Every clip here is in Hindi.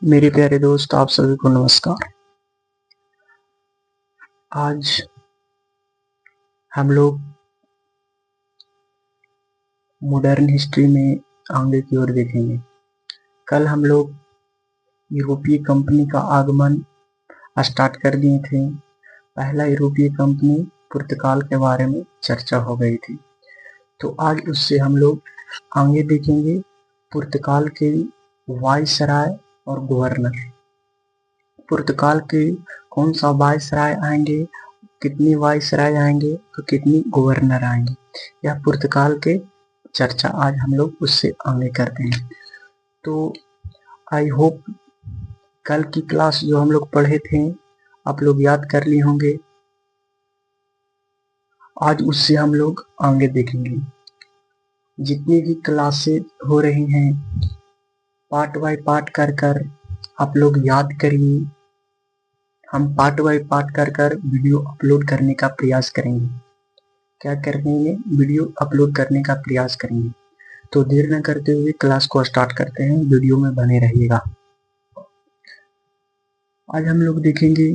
मेरे प्यारे दोस्त, आप सभी को नमस्कार। आज हम लोग मॉडर्न हिस्ट्री में आगे की ओर देखेंगे। कल हम लोग यूरोपीय कंपनी का आगमन स्टार्ट कर दिए थे। पहला यूरोपीय कंपनी पुर्तगाल के बारे में चर्चा हो गई थी। तो आज उससे हम लोग आगे देखेंगे पुर्तगाल के वाइसराय और गवर्नर। पुर्तगाल के कौन सा वाइसराय आएंगे, कितनी वाइसराय आएंगे और कितनी गवर्नर आएंगे, यह पुर्तगाल के चर्चा आज हम लोग उससे आगे करते हैं। तो आई होप कल की क्लास जो हम लोग पढ़े थे आप लोग याद कर लिए होंगे। आज उससे हम लोग आगे देखेंगे। जितनी भी क्लासेस हो रही हैं पार्ट बाय पार्ट कर आप लोग याद करिए। हम पार्ट बाय पार्ट कर वीडियो अपलोड करने का प्रयास करेंगे। क्या करेंगे? वीडियो अपलोड करने का प्रयास करेंगे। तो देर न करते हुए क्लास को स्टार्ट करते हैं। वीडियो में बने रहिएगा। आज हम लोग देखेंगे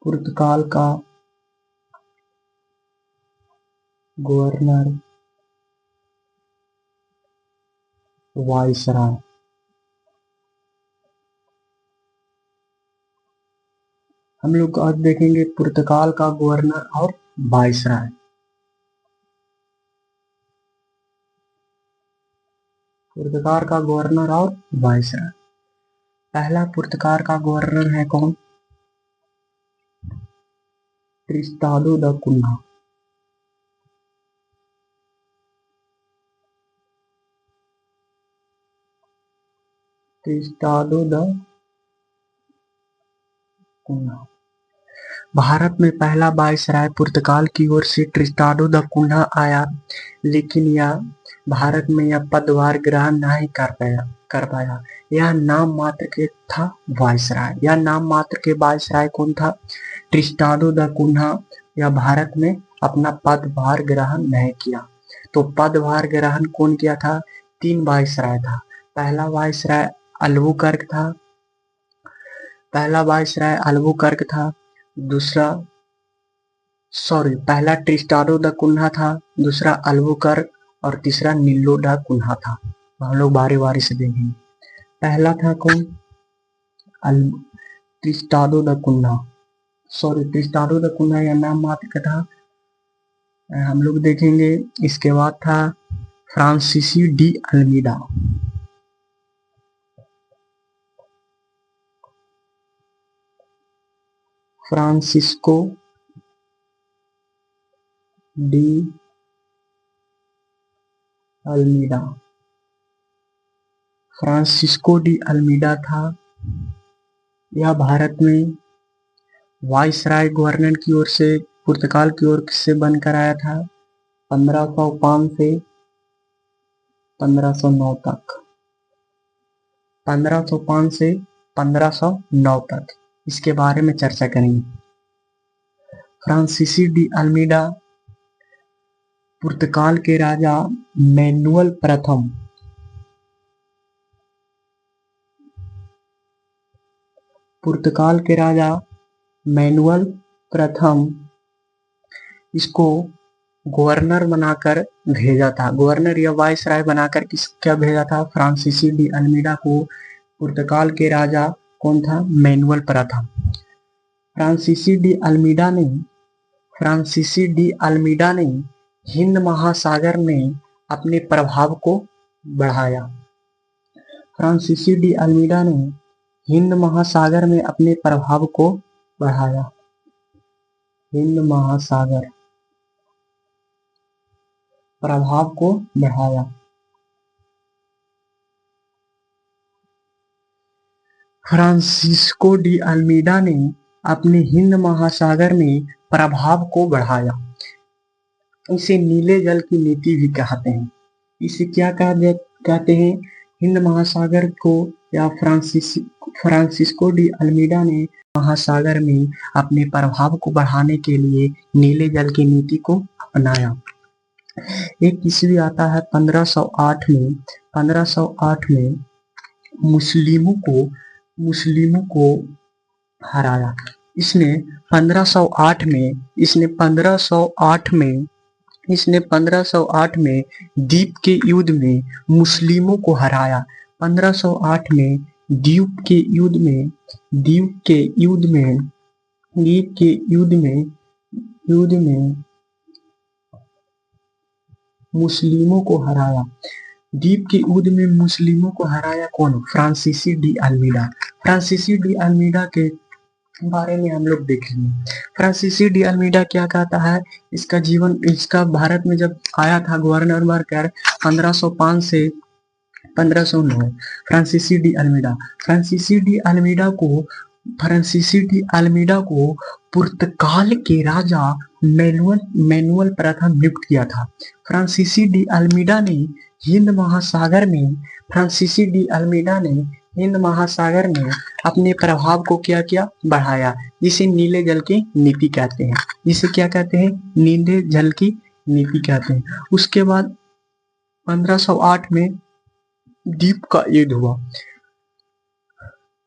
पुर्तगाल का गवर्नर वाइसराय। हम लोग आज देखेंगे पुर्तगाल का गवर्नर और वाइसराय। पुर्तगाल का गवर्नर और वाइसराय। पहला पुर्तगाल का गवर्नर है कौन? ट्रिस्टाडो दा कुन्हा। ट्रिस्टाडो दा कुन्हा। भारत में पहला वाइसराय पुर्तगाल की ओर से ट्रिस्टाडो दा कुन्हा आया, लेकिन यह भारत में यह पदभार ग्रहण नहीं कर पाया। यह नाम मात्र के था वाइसराय। यह नाम मात्र के वाइसराय कौन था? ट्रिस्टाडो दा कुन्हा। यह भारत में अपना पदभार ग्रहण नहीं किया। तो पदभार ग्रहण कौन किया था? 3 वाइसराय था। पहला वाइसराय अल्बुकर्क था। पहला ट्रिस्टाडो दा कुन्हा था, दूसरा अल्बुकर्क और तीसरा निल्लो डा कुन्हा था। हम लोग बारी बारी से देखेंगे। पहला था कौन? ट्रिस्टाडो दा कुन्हा। ट्रिस्टाडो दा कुन्हा यह नाम मात्र का था। हम लोग देखेंगे। इसके बाद था फ्रांसीसी de Almeida. Francisco de Almeida. Francisco de Almeida था। यह भारत में वाइसराय गवर्नर की ओर से पुर्तगाल की ओर से बनकर आया था 1505 से 1509 तक। 1505 से 1509 तक इसके बारे में चर्चा करेंगे। फ्रांसीसी डी अल्मीडा पुर्तगाल के राजा मैनुअल प्रथम पुर्तगाल के राजा मैनुअल प्रथम इसको गवर्नर बनाकर भेजा था। गवर्नर या वाइसराय बनाकर क्या भेजा था? फ्रांसीसी डी अल्मीडा को। पुर्तगाल के राजा कौन था? मैनुअल प्रथम। फ्रांसीसी डी अल्मीडा ने हिंद महासागर में अपने प्रभाव को बढ़ाया। फ्रांसीसी डी अल्मीडा ने हिंद महासागर में अपने प्रभाव को बढ़ाया। हिंद महासागर प्रभाव को बढ़ाया। फ्रांसिस्को डी अल्मीडा ने अपने हिंद महासागर में प्रभाव को बढ़ाया। इसे नीले जल की नीति भी कहते हैं। इसे क्या कहते हैं? हिंद महासागर को या फ्रांसिस्को डी अल्मीडा ने महासागर में अपने प्रभाव को बढ़ाने के लिए नीले जल की नीति को अपनाया। एक ईस्वी आता है 1508 में। 1508 में मुस्लिमों को मुस्लिमों को हराया। इसने 1508 में इसने 1508 में इसने 1508 में दीप के युद्ध में मुस्लिमों को हराया। 1508 में द्वीप के युद्ध में द्वीप के युद्ध में द्वीप के युद्ध में मुस्लिमों को हराया। द्वीप के युद्ध में मुस्लिमों को हराया कौन? फ्रांसीसी डी अल्मीडा। फ्रांसीसी डी अल्मीडा के बारे में हम लोग देखेंगे। फ्रांसीसी डी अल्मीडा क्या कहता है? इसका भारत में जब आया था गवर्नर बनकर 1505 से 1509। फ्रांसीसी डी अल्मीडा को पुर्तगाल के राजा मैनुअल प्रथम नियुक्त किया था। फ्रांसीसी डी अल्मीडा ने हिंद महासागर में अपने प्रभाव को क्या किया? बढ़ाया, जिसे नीले जल की नीति कहते हैं। जिसे क्या कहते हैं? नीले जल की नीति कहते हैं। उसके बाद 1508 में द्वीप का युद्ध हुआ।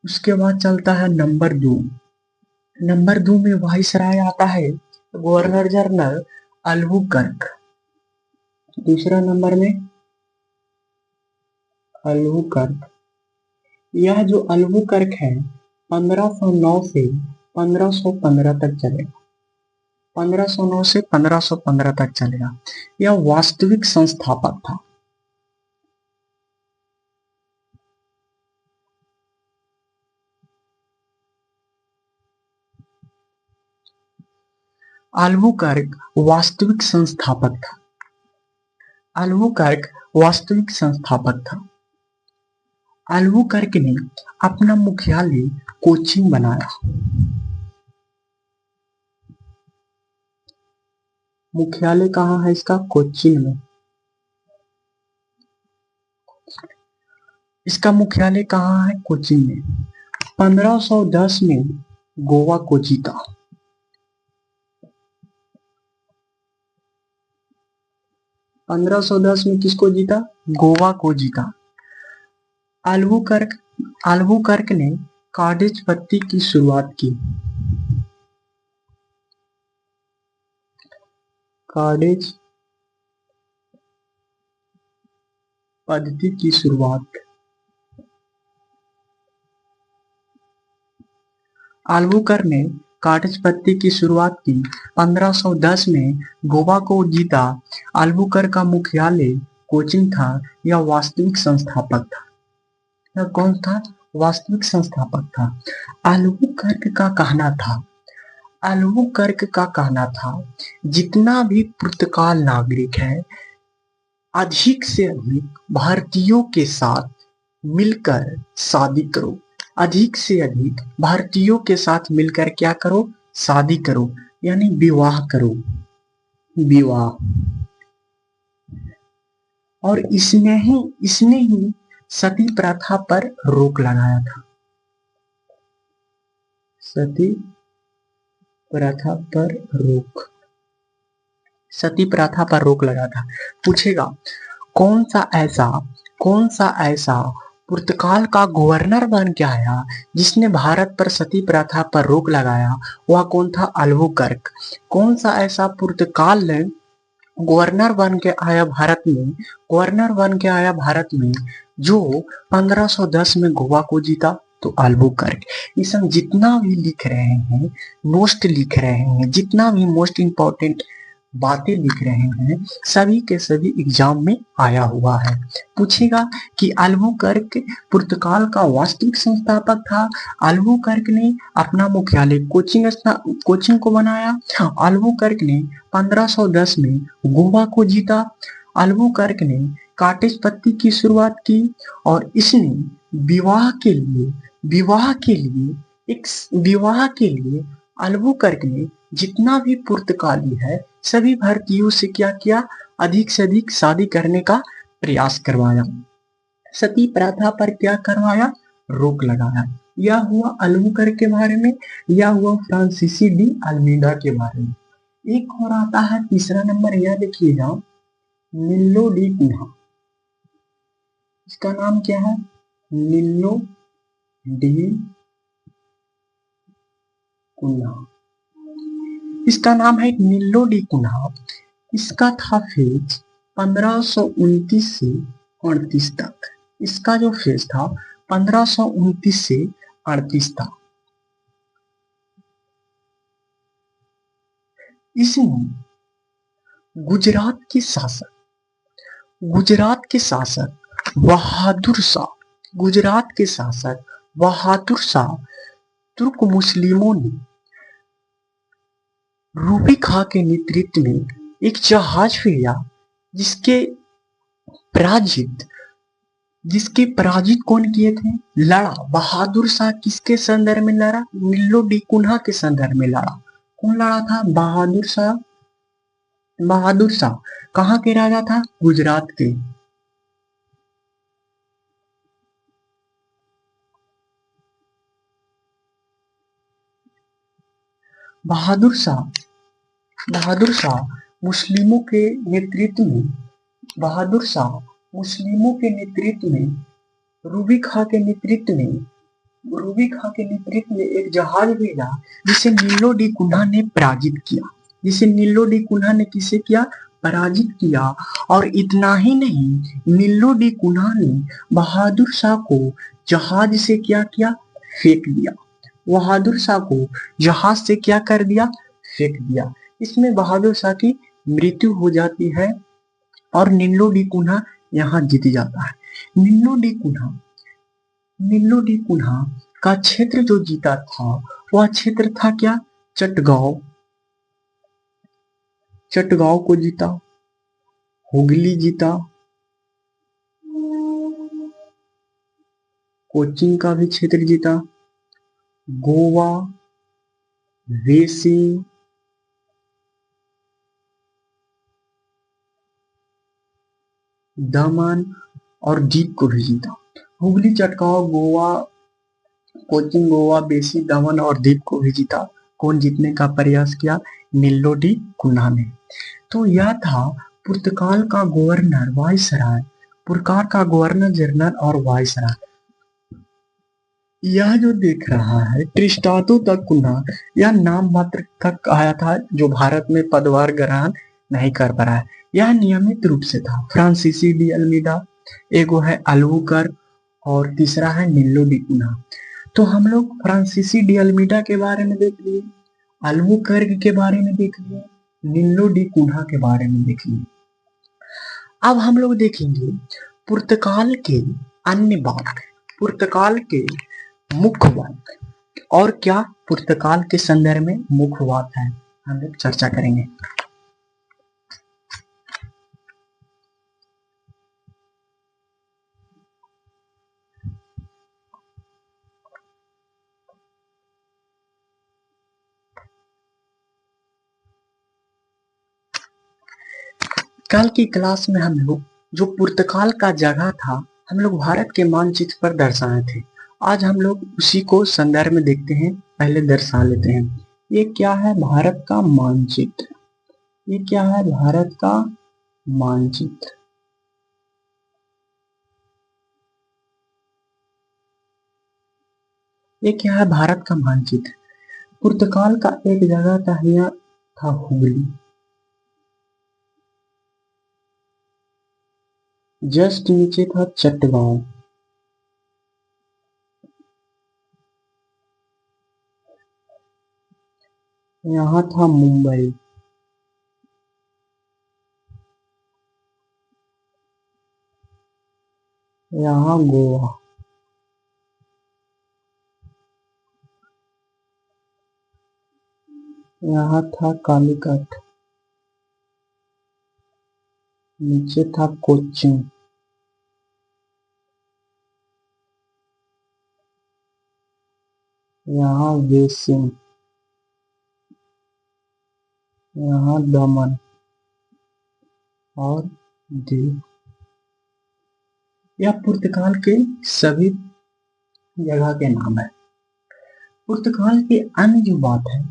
उसके बाद चलता है नंबर 2। नंबर 2 में वाइसराय आता है गवर्नर जनरल अल्बुकर्क। दूसरा नंबर में अल्बुकर्क। यह जो अल्बुकर्क है 1509 से 1515 तक चलेगा। 1509 से 1515 तक चलेगा। यह वास्तविक संस्थापक था। अल्बुकर्क वास्तविक संस्थापक था। अल्बुकर्क ने अपना मुख्यालय कोचीन बनाया। मुख्यालय कहाँ है इसका? कोचीन में। इसका मुख्यालय कहाँ है? कोचीन में। 1510 में गोवा को जीता। 1510 में किसको जीता? गोवा को जीता। अल्बुकर्क ने कागज पत्ती की शुरुआत की। कागज पद्धति की शुरुआत। अल्बुकर्क ने कागज पत्ती की शुरुआत की। 1510 में गोवा को जीता। अल्बुकर्क का मुख्यालय कोचीन था। यह वास्तविक संस्थापक था। यह कौन था? वास्तविक संस्थापक था। अल्बुकर्क का कहना था जितना भी पुर्तगाल नागरिक है अधिक से अधिक भारतीयों के साथ मिलकर शादी करो। अधिक से अधिक भारतीयों के साथ मिलकर क्या करो? शादी करो, यानी विवाह करो। विवाह। और इसने ही सती प्रथा पर रोक लगाया था। सती प्रथा पर रोक लगा था। पूछेगा कौन सा ऐसा पुर्तगाल का गवर्नर बन के आया जिसने भारत पर सती प्रथा पर रोक लगाया? वह कौन था? अल्बुकर्क। कौन सा ऐसा पुर्तगाल ने गवर्नर बन के आया भारत में जो 1510 में गोवा को जीता? तो अल्बुकर्क। इस हम जितना भी लिख रहे हैं, जितना भी मोस्ट इंपॉर्टेंट बातें लिख रहे हैं, सभी के सभी एग्जाम में आया हुआ है। पूछेगा कि अल्बुकर्क पुर्तगाल का वास्तविक संस्थापक था। अल्बुकर्क ने अपना मुख्यालय कोचीन को बनाया। अल्बुकर्क ने 1510 में गोवा को जीता। अल्बुकर्क ने कागज पत्ती की शुरुआत की और इसने विवाह के लिए अल्बुकर्क ने जितना भी पुर्तगाली है सभी भारतीयों से क्या किया? अधिक से अधिक शादी करने का प्रयास करवाया। सती प्रथा पर क्या करवाया? रोक लगाया। यह हुआ अल्बुकर्क के बारे में। यह हुआ फ्रांसीसी डी अल्मीडा के बारे में। एक और आता है तीसरा नंबर, यह देखिएगा निल्लो डी कुन्हा, इसका नाम क्या है? निल्लो डी कुन्हा, इसका नाम है निल्लो डी कुन्हा। इसका था फेज 1529 से 38 तक। इसका जो फेज था 1529 से 38 था। इसमें गुजरात के शासक बहादुर शाह, गुजरात के शासक बहादुर शाह तुर्क मुस्लिमों ने रूबी खां के नेतृत्व में एक जहाज भेजा, जिसके पराजित जिसके पराजित कौन किए थे? लड़ा बहादुर शाह किसके संदर्भ में लड़ा? निल्लो डी कुन्हा के संदर्भ में लड़ा। कौन लड़ा था? बहादुर शाह। बहादुर शाह कहाँ के राजा था? गुजरात के। बहादुर शाह मुस्लिमों के नेतृत्व में बहादुर शाह मुस्लिमों के नेतृत्व में रूबी खां के नेतृत्व में एक जहाज भेजा, जिसे निल्लो डी कुन्हा ने पराजित किया। जिसे निल्लो डी कुन्हा ने किसे किया? पराजित किया। और इतना ही नहीं, निल्लो डी कुन्हा ने बहादुर शाह को जहाज से क्या किया? फेंक दिया। बहादुर शाह को जहाज से क्या कर दिया? फेंक दिया। इसमें बहादुर शाह की मृत्यु हो जाती है और निल्लो डी कुन्हा यहाँ जीत जाता है। निल्लो डी कुन्हा का क्षेत्र जो जीता था, वह क्षेत्र था क्या? चटगांव को जीता, हुगली जीता, कोचीन का भी क्षेत्र जीता, गोवा, रेसिंग, दमन और दीप को भी जीता। हुगली, चटगांव, गोवा, कोचीन, गोवा, बेसी, दमन और दीप को भी जीता। कौन जीतने का प्रयास किया? निल्लो डी कुन्हा ने। तो यह था पुर्तगाल का गवर्नर वायसराय, पुरकार का गवर्नर जनरल और वायसराय। यह जो देख रहा है ट्रिस्टाटो दा कुन्हा, यह नाम मात्र तक आया था, जो भारत में पदभार ग्रहण नहीं कर पा रहा है। यह नियमित रूप से था। फ्रांसीसी डी अल्मीडा, एगो है अल्बुकर्क और तीसरा है निल्लो डी कुन्हा। तो हम लोग फ्रांसीसी डी अल्मीडा के बारे में देख लिए, अल्बुकर्क के बारे में देख लिए, निल्लो डी कुन्हा के बारे में देख लिए। अब हम लोग देखेंगे पुर्तगाल के अन्य बात, पुर्तगाल के मुख्य बात और क्या पुर्तगाल के संदर्भ में मुख्य बात है, हम लोग चर्चा करेंगे। कल की क्लास में हम लोग जो पुर्तगाल का जगह था, हम लोग भारत के मानचित्र पर दर्शाए थे। आज हम लोग उसी को संदर्भ में देखते हैं। पहले दर्शा लेते हैं। ये क्या है? भारत का मानचित्र। ये क्या है? भारत का मानचित्र। ये क्या है? भारत का मानचित्र। पुर्तगाल का एक जगह था, यहाँ था हुगली, जस्ट नीचे था चटगांव, यहाँ था मुंबई, यहाँ गोवा, यहाँ था कालीकट, नीचे था कोच्चि, यहाँ वेसिंग, यहाँ दमन और दीव। यह पुर्तगाल के सभी जगह के नाम है। पुर्तगाल की अन्य जो बात है,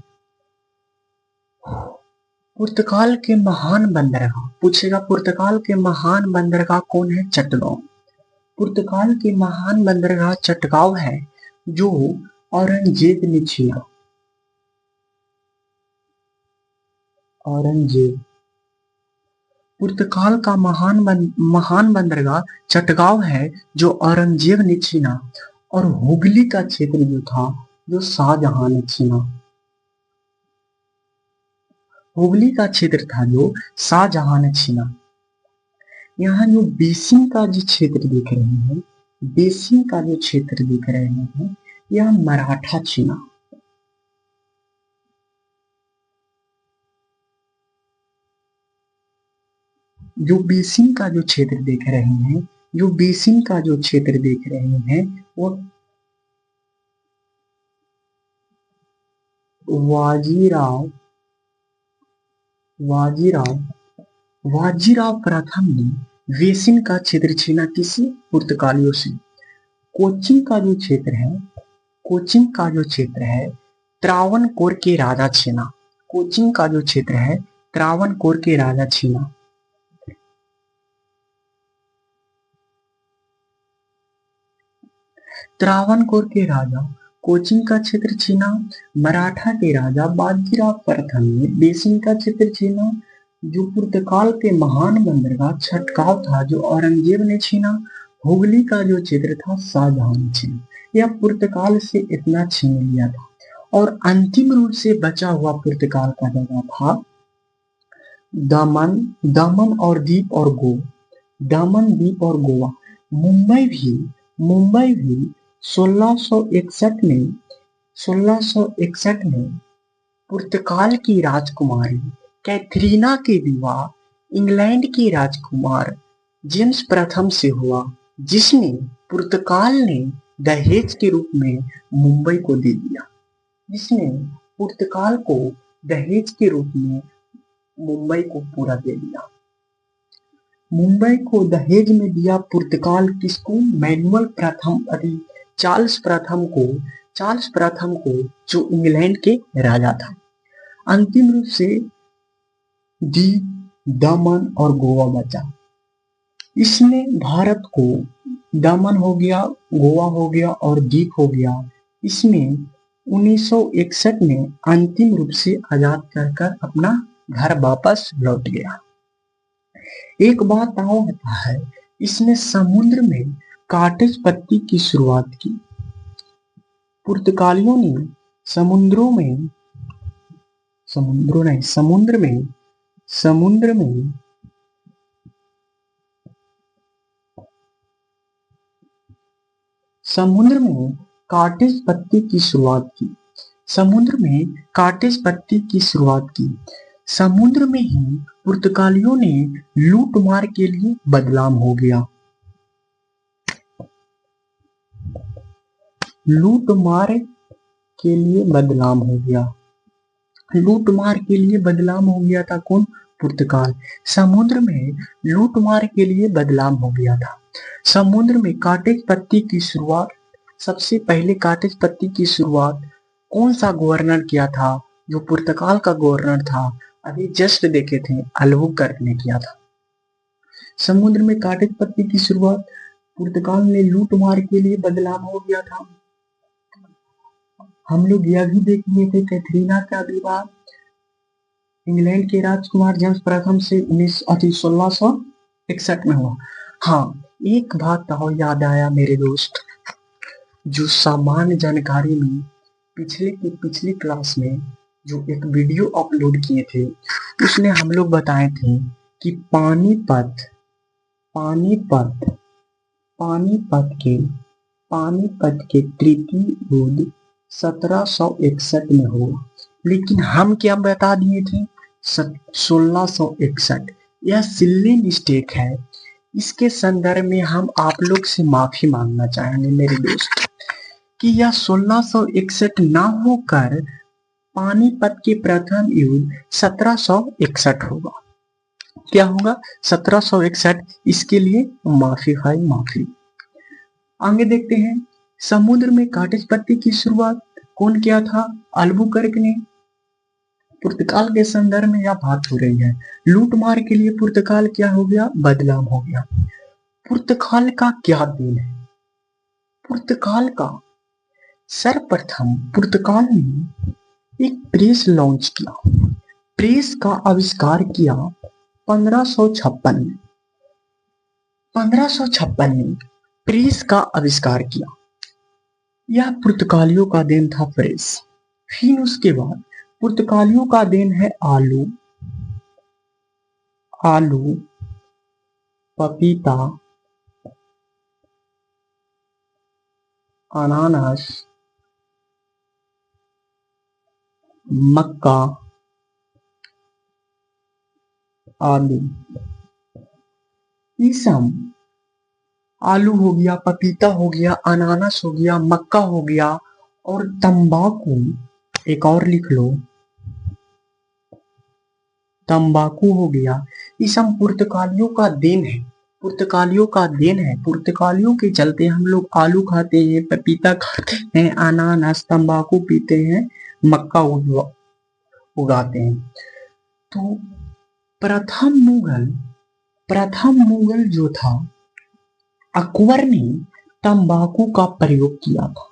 पुर्तगाल के महान बंदरगाह पूछेगा, पुर्तगाल के महान बंदरगाह कौन है? चटगांव। पुर्तगाल के महान बंदरगाह चटगांव है, जो औरंगजेब ने छीना। औरंगजेब। पुर्तगाल का महान बंदरगाह चटगांव है, जो औरंगजेब ने छीना। और हुगली का क्षेत्र जो था, जो शाहजहां ने छीना। हुगली का क्षेत्र था जो शाहजहां ने छीना। यहाँ जो बेसिन का जो क्षेत्र देख रहे हैं, बेसिन का जो क्षेत्र देख रहे हैं, यह मराठा छीना। जो बेसिन का जो क्षेत्र देख रहे हैं, जो बेसिन का जो क्षेत्र देख रहे हैं, वो वाजीराव प्रथम ने बेसिन का क्षेत्र छीना। किसी? पुर्तगालियों से। कोचिन का जो क्षेत्र है, कोचिन का जो क्षेत्र है, त्रावणकोर के राजा छीना। कोचिन का जो क्षेत्र है, त्रावणकोर के राजा छीना। त्रावणकोर के राजा कोचिन का क्षेत्र छीना। मराठा के राजा बाजीराव प्रथम ने बेसिन का क्षेत्र छीना। जो पुर्तगाल के महान बंदरगाह चटगांव था, जो औरंगजेब ने छीना। हुगली का जो क्षेत्र था, शाहजहां ने छीना। यह पुर्तगाल से इतना छीन लिया था। और अंतिम रूप से बचा हुआ पुर्तगाल का जगह था दमन और दीप और दमन, दीप और गोवा। मुंबई भी 1661 में पुर्तगाल की राजकुमारी कैथरीना के विवाह इंग्लैंड के राजकुमार जेम्स प्रथम से हुआ, जिसने पुर्तगाल ने दहेज के रूप में मुंबई को दे दिया। जिसने पुर्तगाल को दहेज के रूप में मुंबई को पूरा दे दिया। मुंबई को दहेज में दिया पुर्तगाल किसको? मैनुअल प्रथम, चार्ल्स प्रथम को, जो इंग्लैंड के राजा था। अंतिम रूप से दीप, दमन और गोवा बचा। इसने भारत को, दमन हो गया, गोवा हो गया और दीप हो गया, इसमें 1961 में अंतिम रूप से आजाद कर अपना घर वापस लौट गया। एक बात और होता है, इसने समुद्र में काटेज पत्ती की शुरुआत की। पुर्तगालियों ने समुद्र में काटेज पत्ती की शुरुआत की। समुद्र में ही पुर्तगालियों ने लूटमार के लिए बदनाम हो गया। लूटमार के लिए बदनाम हो गया था कौन? पुर्तगाल। समुद्र में लूटमार के लिए बदनाम हो गया था। समुद्र में काटेज पत्ती की शुरुआत, सबसे पहले काटेज पत्ती की शुरुआत कौन सा गवर्नर किया था? जो पुर्तगाल का गवर्नर था, अभी जस्ट देखे थे, अल्बुकर्क ने किया था। समुद्र में काटेज पत्ती की शुरुआत पुर्तगाल ने लूटमार के लिए बदनाम हो गया था। हम लोग यह भी देख लिए थे, कैथरीना का विवाह इंग्लैंड के राजकुमार जेम्स प्रथम से 1661 में हुआ। हाँ, एक बात और याद आया मेरे दोस्त, जो सामान्य जानकारी में पिछली क्लास में जो एक वीडियो अपलोड किए थे, उसने हम लोग बताए थे कि पानीपत के तृतीय युद्ध 1761 में हुआ, लेकिन हम क्या बता दिए थे? 1661। यह सिल्ली मिस्टेक है। इसके संदर्भ में हम आप लोग से माफी मांगना चाहेंगे मेरे दोस्त, कि यह 1661 ना होकर पानीपत के प्रथम युद्ध 1761 होगा। क्या होगा? 1761। इसके लिए माफी। आगे देखते हैं। समुद्र में काटेज पत्ती की शुरुआत कौन किया था? अल्बुकर्क ने। पुर्तगाल के संदर्भ में यह बात हो रही है। लूटमार के लिए पुर्तगाल क्या हो गया? बदनाम हो गया। पुर्तगाल का क्या देन है? पुर्तगाल का सर्वप्रथम पुर्तगाल ने एक प्रेस लॉन्च किया, प्रेस का आविष्कार किया 1556 में। 1556 में प्रेस का आविष्कार किया। यह पुर्तगालियों का देन था प्रेस। फिर उसके बाद पुर्तगालियों का देन है आलू, पपीता, अनानास, मक्का, आलू। ये सब आलू हो गया, पपीता हो गया, अनानास हो गया, मक्का हो गया और तंबाकू, एक और लिख लो, तंबाकू हो गया। ये सब पुर्तगालियों का देन है, पुर्तगालियों का देन है। पुर्तगालियों के चलते हम लोग आलू खाते हैं, पपीता खाते हैं, अनानास, तंबाकू पीते हैं, मक्का उगाते हैं। तो प्रथम मुगल जो था अकबर ने तंबाकू का प्रयोग किया था।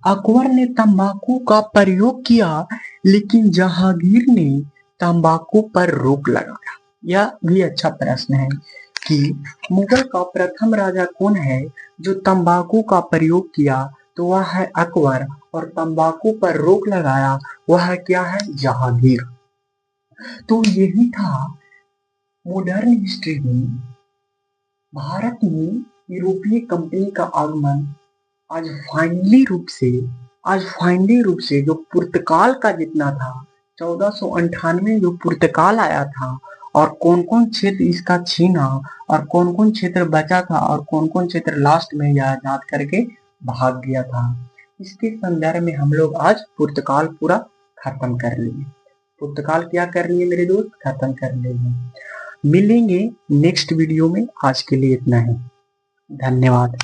अकबर ने तंबाकू का प्रयोग किया, लेकिन जहांगीर ने तंबाकू पर रोक लगाया। यह भी अच्छा प्रश्न है कि मुगल का प्रथम राजा कौन है जो तंबाकू का प्रयोग किया? तो वह है अकबर, और तंबाकू पर रोक लगाया वह क्या है? जहांगीर। तो यही था मॉडर्न हिस्ट्री में भारत में यूरोपीय कंपनी का आगमन। आज फाइनली रूप से जो पुर्तगाल का जितना था, 1498 जो पुर्तगाल आया था, और कौन कौन क्षेत्र इसका छीना और कौन कौन क्षेत्र बचा था और कौन कौन क्षेत्र लास्ट में यह आजाद करके भाग गया था, इसके संदर्भ में हम लोग आज पुर्तगाल पूरा खत्म कर लिए। पुर्तगाल क्या कर लिए मेरे दोस्त? खत्म कर लिए। मिलेंगे नेक्स्ट वीडियो में। आज के लिए इतना ही। धन्यवाद।